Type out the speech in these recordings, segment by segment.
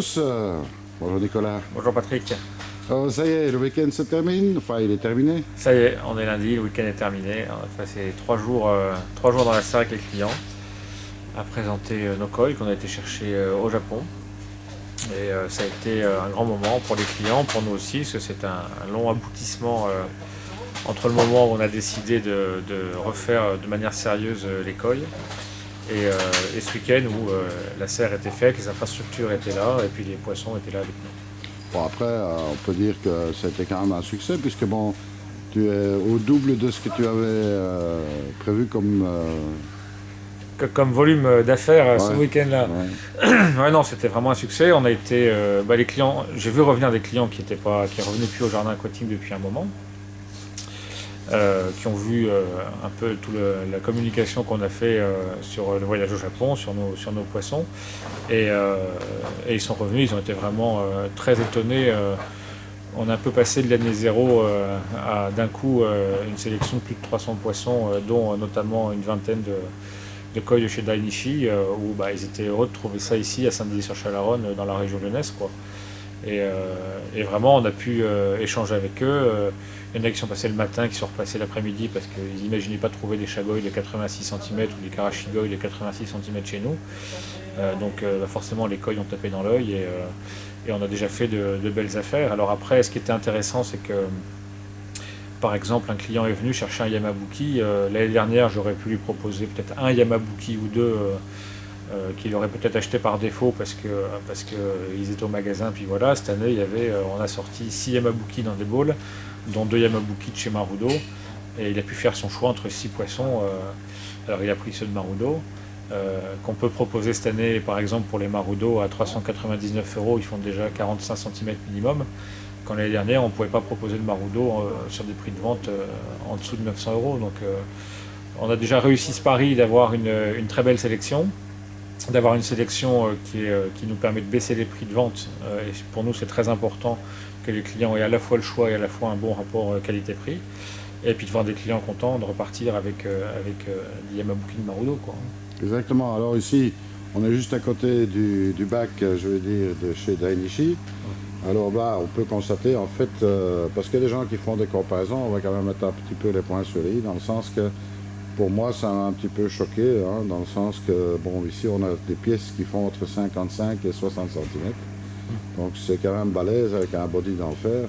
tous. Bonjour Nicolas. Bonjour Patrick. Ça y est, le week-end se termine. Enfin, il est terminé. Ça y est, on est lundi, le week-end est terminé. On a passé 3 jours dans la serre avec les clients à présenter nos koi qu'on a été chercher au Japon. Et ça a été un grand moment pour les clients, pour nous aussi, parce que c'est un long aboutissement entre le moment où on a décidé de refaire de manière sérieuse les koi et ce week-end où la serre était faite, les infrastructures étaient là et puis les poissons étaient là avec nous. Bon, après, on peut dire que c'était quand même un succès, puisque bon, tu es au double de ce que tu avais prévu comme. Comme volume d'affaires ce Ouais, week-end-là. ouais. Ouais, non, c'était vraiment un succès. On a été, les clients, j'ai vu revenir des clients qui revenaient plus au jardin aquatique depuis un moment, qui ont vu un peu toute la communication qu'on a fait sur le voyage au Japon, sur nos poissons, et ils sont revenus. Ils ont été vraiment très étonnés. On a un peu passé de l'année zéro à d'un coup une sélection de plus de 300 poissons, dont notamment une vingtaine de koi de chez Dainichi, où ils étaient heureux de trouver ça ici à Saint-Dié-sur-Chalaronne, dans la région lyonnaise, quoi. Et vraiment, on a pu échanger avec eux. Il y en a qui sont passés le matin, qui sont repassés l'après-midi parce qu'ils n'imaginaient pas trouver des chagois de 86 cm ou des karashigoi de 86 cm chez nous. Donc forcément, les koi ont tapé dans l'œil et on a déjà fait de belles affaires. Alors après, ce qui était intéressant, c'est que par exemple, un client est venu chercher un Yamabuki. L'année dernière, j'aurais pu lui proposer peut-être un Yamabuki ou deux qu'il aurait peut-être acheté par défaut parce qu'ils étaient au magasin. Puis voilà, cette année, on a sorti 6 Yamabuki dans des bowls, dont 2 Yamabuki de chez Marudo. Et il a pu faire son choix entre 6 poissons. Alors il a pris ceux de Marudo, qu'on peut proposer cette année, par exemple, pour les Marudo à 399 €. Ils font déjà 45 cm minimum. Quand l'année dernière, on ne pouvait pas proposer de Marudo sur des prix de vente en dessous de 900 €. Donc on a déjà réussi ce pari d'avoir une très belle sélection, d'avoir une sélection qui nous permet de baisser les prix de vente. Et pour nous, c'est très important que les clients aient à la fois le choix et à la fois un bon rapport qualité-prix. Et puis de voir des clients contents, de repartir avec des Yamabuki de Marudo, quoi. Exactement. Alors ici, on est juste à côté du bac, je veux dire, de chez Dainichi. Alors là, on peut constater, en fait, parce que les gens qui font des comparaisons, on va quand même mettre un petit peu les points sur les i, dans le sens que, pour moi, ça m'a un petit peu choqué, hein, dans le sens que, bon, ici, on a des pièces qui font entre 55 et 60 cm. Donc, c'est quand même balèze avec un body d'enfer.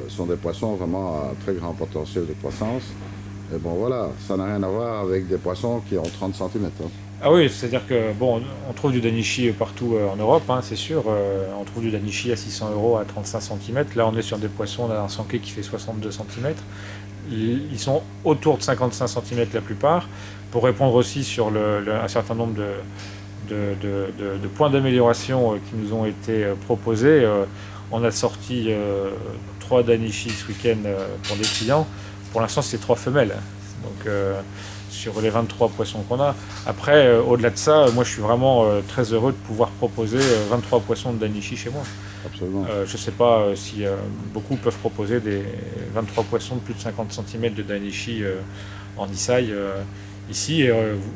Ce sont des poissons vraiment à très grand potentiel de croissance. Et bon, voilà, ça n'a rien à voir avec des poissons qui ont 30 cm. Hein. Ah oui, c'est-à-dire que bon, on trouve du Dainichi partout en Europe, hein, c'est sûr. On trouve du Dainichi à 600 € à 35 cm. Là, on est sur des poissons, on a un sanké qui fait 62 cm. Ils sont autour de 55 cm la plupart. Pour répondre aussi sur un certain nombre de points d'amélioration qui nous ont été proposés, on a sorti 3 Dainichi ce week-end pour des clients. Pour l'instant, c'est 3 femelles. Donc, sur les 23 poissons qu'on a. Après, au-delà de ça, moi je suis vraiment très heureux de pouvoir proposer 23 poissons de Dainichi chez moi. Absolument. Je ne sais pas si beaucoup peuvent proposer des 23 poissons de plus de 50 cm de Dainichi en Isai ici.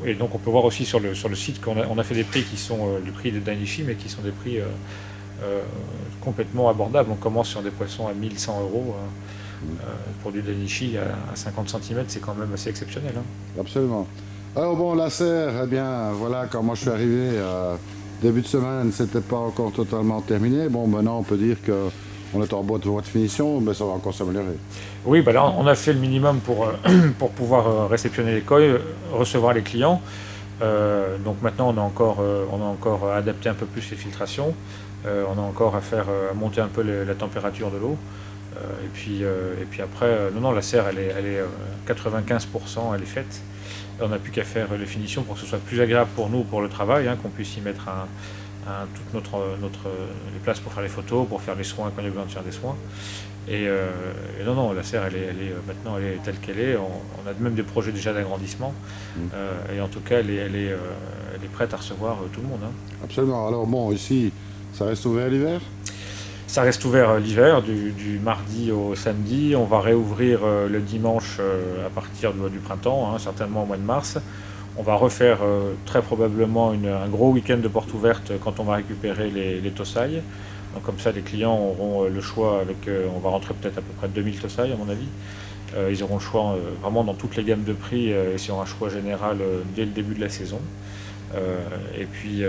Et donc on peut voir aussi sur le site qu'on a fait des prix qui sont le prix de Dainichi, mais qui sont des prix complètement abordables. On commence sur des poissons à 1100 €. Pour du Dainichi à 50 cm, c'est quand même assez exceptionnel. Hein. Absolument. Alors bon, la serre, eh bien, voilà, quand moi je suis arrivé, début de semaine, c'était pas encore totalement terminé. Bon, maintenant, on peut dire qu'on est en voie de finition, mais ça va encore s'améliorer. Oui, là, on a fait le minimum pour pouvoir réceptionner les koi, recevoir les clients. Donc maintenant, on a encore adapté un peu plus les filtrations. On a encore à faire monter un peu la température de l'eau. Et puis après, non, la serre, elle est 95%, elle est faite. Et on n'a plus qu'à faire les finitions pour que ce soit plus agréable pour nous, pour le travail, hein, qu'on puisse y mettre toutes les places pour faire les photos, pour faire les soins quand il y a besoin de faire des soins. Et non, la serre, maintenant, elle est telle qu'elle est. On a même des projets déjà d'agrandissement. Et en tout cas, elle est prête à recevoir tout le monde. Hein. Absolument. Alors bon, ici, ça reste ouvert l'hiver ? Ça reste ouvert l'hiver, du mardi au samedi. On va réouvrir le dimanche à partir du printemps, hein, certainement au mois de mars. On va refaire très probablement un gros week-end de porte ouverte quand on va récupérer les Tosaï. Donc comme ça, les clients auront le choix on va rentrer peut-être à peu près 2000 Tosaï à mon avis. Ils auront le choix vraiment dans toutes les gammes de prix et sur un choix général dès le début de la saison. Et puis,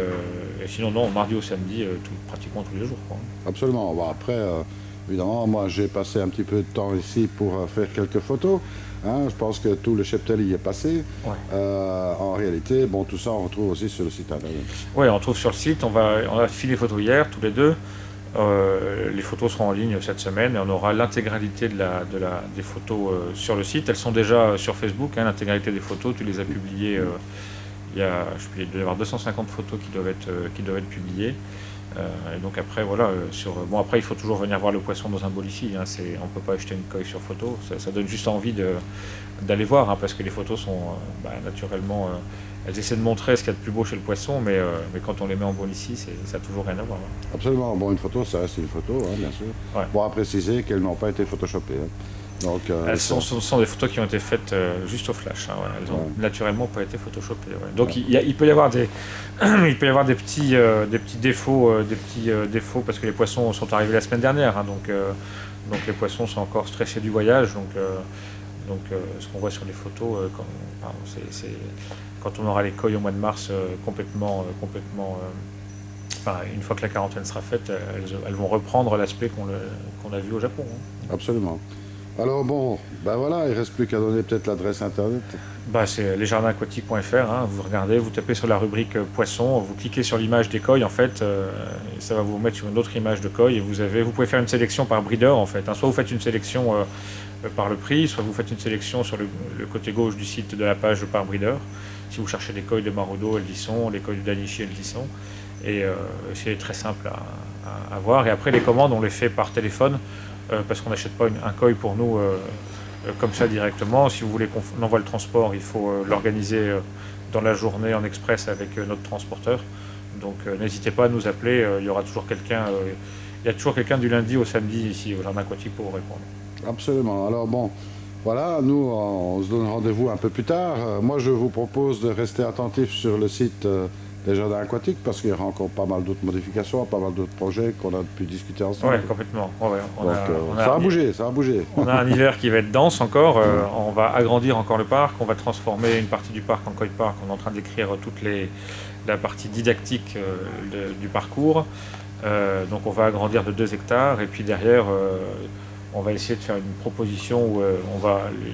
sinon, non, mardi au samedi, pratiquement tous les jours, quoi. Absolument. Bon, après, évidemment, moi j'ai passé un petit peu de temps ici pour faire quelques photos. Hein. Je pense que tout le cheptel y est passé. Ouais. En réalité, bon, tout ça on retrouve aussi sur le site internet. Oui, on trouve sur le site. On a fait les photos hier, tous les deux. Les photos seront en ligne cette semaine et on aura l'intégralité des photos sur le site. Elles sont déjà sur Facebook, hein, l'intégralité des photos, tu les as publiées. Il doit y avoir 250 photos qui doivent être publiées. Et donc après, voilà, après il faut toujours venir voir le poisson dans un bol ici. Hein, on ne peut pas acheter une coille sur photo. Ça donne juste envie d'aller voir, hein, parce que les photos sont naturellement... elles essaient de montrer ce qu'il y a de plus beau chez le poisson, mais quand on les met en bol ici, ça n'a toujours rien à voir. Hein. Absolument. Bon, une photo, ça reste une photo, hein, bien sûr. Ouais. Bon, à préciser qu'elles n'ont pas été photoshopées. Hein. Donc, ce sont des photos qui ont été faites juste au flash. Hein, ouais. Elles n'ont naturellement pas été photoshopées. Ouais. Donc il peut y avoir des petits défauts, défauts parce que les poissons sont arrivés la semaine dernière. Hein, donc les poissons sont encore stressés du voyage. Donc ce qu'on voit sur les photos, quand on aura les coilles au mois de mars une fois que la quarantaine sera faite, elles vont reprendre l'aspect qu'on a vu au Japon. Hein. Absolument. Alors bon, ben voilà, il ne reste plus qu'à donner peut-être l'adresse internet. C'est lesjardinsaquatiques.fr, hein, vous regardez, vous tapez sur la rubrique poisson, vous cliquez sur l'image des coilles en fait, ça va vous mettre sur une autre image de coille et vous pouvez faire une sélection par breeder en fait. Hein. Soit vous faites une sélection par le prix, soit vous faites une sélection sur le côté gauche du site de la page par breeder. Si vous cherchez les coilles de Marudo, elles y sont, les coilles de Danichi, elles y sont. Et c'est très simple à voir. Et après les commandes, on les fait par téléphone. Parce qu'on n'achète pas un koi pour nous comme ça directement. Si vous voulez qu'on envoie le transport, il faut l'organiser dans la journée en express avec notre transporteur. Donc n'hésitez pas à nous appeler, il y aura toujours quelqu'un. Il y a toujours quelqu'un du lundi au samedi ici au Jardin Aquatique pour vous répondre. Absolument. Alors bon, voilà, nous on se donne rendez-vous un peu plus tard. Moi je vous propose de rester attentif sur le site des Jardins Aquatiques parce qu'il y aura encore pas mal d'autres modifications, pas mal d'autres projets qu'on a pu discuter ensemble. Oui, complètement. Ouais, ça va bouger. On a un hiver qui va être dense encore. On va agrandir encore le parc. On va transformer une partie du parc en koi park. On est en train d'écrire la partie didactique du parcours. Donc on va agrandir de 2 hectares et puis derrière on va essayer de faire une proposition où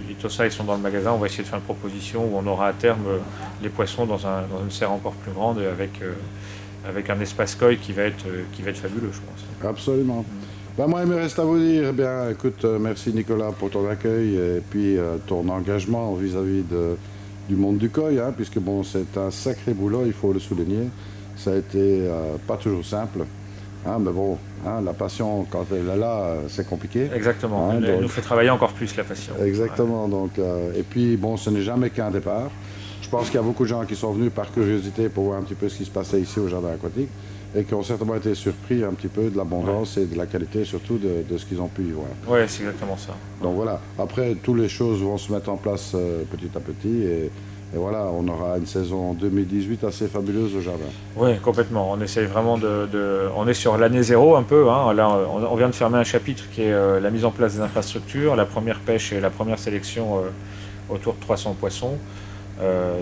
les Tosaï sont dans le magasin, on va essayer de faire une proposition où on aura à terme les poissons dans une serre encore plus grande avec un espace koi qui va être fabuleux, je pense. Absolument. Moi, il me reste à vous dire, écoute, merci Nicolas pour ton accueil et puis ton engagement vis-à-vis du monde du koi, hein, puisque bon, c'est un sacré boulot, il faut le souligner. Ça a été pas toujours simple. Hein, mais bon, hein, la passion, quand elle est là, c'est compliqué. Exactement, hein, elle nous fait travailler encore plus, la passion. Exactement, ouais. Donc, et puis bon, ce n'est jamais qu'un départ. Je pense qu'il y a beaucoup de gens qui sont venus par curiosité pour voir un petit peu ce qui se passait ici au Jardin Aquatique et qui ont certainement été surpris un petit peu de l'abondance et de la qualité surtout de ce qu'ils ont pu y voir. Oui, c'est exactement ça. Donc voilà, après, toutes les choses vont se mettre en place petit à petit et voilà, on aura une saison 2018 assez fabuleuse au jardin. Oui, complètement. On essaye vraiment on est sur l'année zéro un peu. Hein. Là, on vient de fermer un chapitre qui est la mise en place des infrastructures, la première pêche et la première sélection autour de 300 poissons.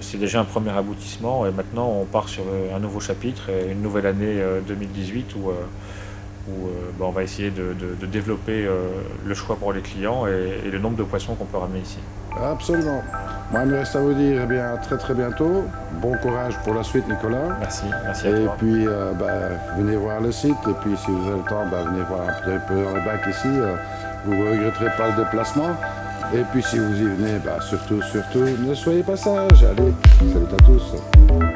C'est déjà un premier aboutissement et maintenant on part sur un nouveau chapitre et une nouvelle année 2018 où on va essayer de développer le choix pour les clients et le nombre de poissons qu'on peut ramener ici. Absolument. Moi, il me reste à vous dire à très très bientôt. Bon courage pour la suite, Nicolas. Merci à toi. Et puis, venez voir le site. Et puis, si vous avez le temps, venez voir un petit peu dans le bac ici. Vous ne regretterez pas le déplacement. Et puis, si vous y venez, surtout, ne soyez pas sages. Allez, salut à tous.